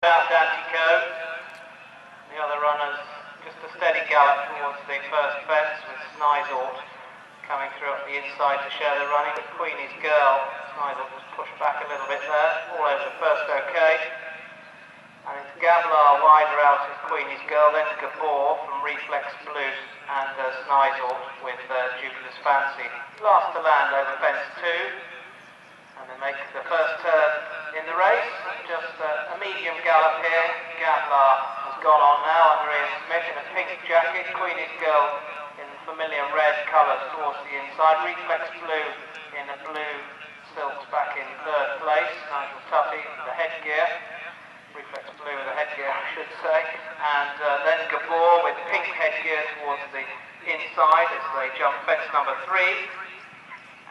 About Dantico. The other runners just a steady gallop towards the first fence with Snizort coming through up the inside to share the running with Queenie's Girl. Snizort just pushed back a little bit there, all over the first okay. And it's Gablar wider out as Queenie's Girl, then Gabor from Reflex Blue and Snizort with Jupiter's Fancy. Last to land over fence 2. And they make the first turn in the race. Just a medium gallop here. Gablar has gone on now under Ian Smith in a pink jacket. Queenie's Girl in familiar red colours towards the inside. Reflex Blue in a blue silks back in third place. Nigel Tuffy with the headgear. Reflex Blue with the headgear, I should say. And then Gabor with pink headgear towards the inside as they jump fence number 3.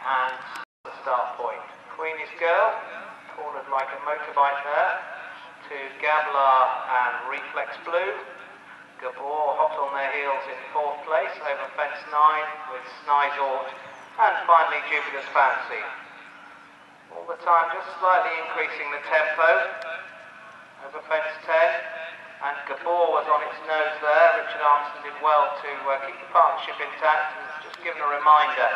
And the start point. Queenie's Girl, cornered like a motorbike there, to Gablar and Reflex Blue. Gabor hot on their heels in 4th place over fence 9 with Snizort, and finally Jupiter's Fancy. All the time just slightly increasing the tempo over fence 10, and Gabor was on its nose there. Richard Armstrong did well to keep the partnership intact and just given a reminder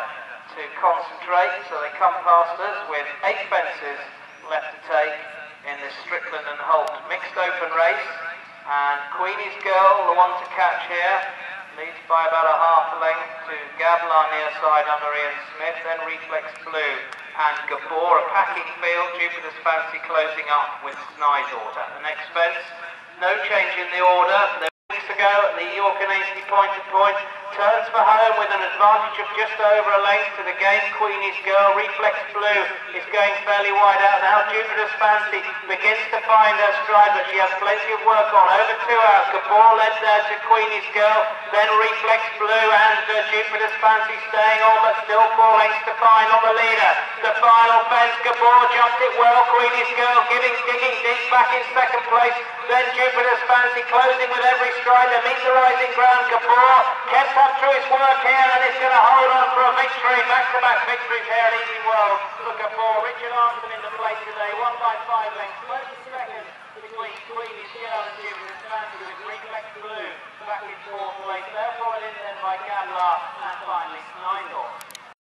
to concentrate, so they come past us with 8 fences left to take in this Strickland and Holt mixed open race. And Queenie's Girl, the one to catch here, leads by about a half a length to Gablar near side under Ian Smith, then Reflex Blue and Gabor, a packing field. Jupiter's Fancy closing up with Snizort at the next fence. No change in the order. Weeks ago at the York and Ainsley point-to-point, turns for home with an advantage of just over a length to the game. Queenie's Girl, Reflex Blue is going fairly wide out now. Jupiter's Fancy begins to find her stride, but she has plenty of work on. Over 2 hours, Gabor led there to Queenie's Girl, then Reflex Blue and Jupiter's Fancy staying on, but still 4 lengths to find on the leader. The final fence, Gabor jumped it well. Queenie's Girl digging deep back in 2nd place. Then Jupiter's Fancy closing with every stride to meet the rising ground. Gabor kept up through his work here and is going to hold on for a victory. Back-to-back victories here at Easingwold. Look at Gabor. Richard Armstrong in the plate today, won by 5 lengths.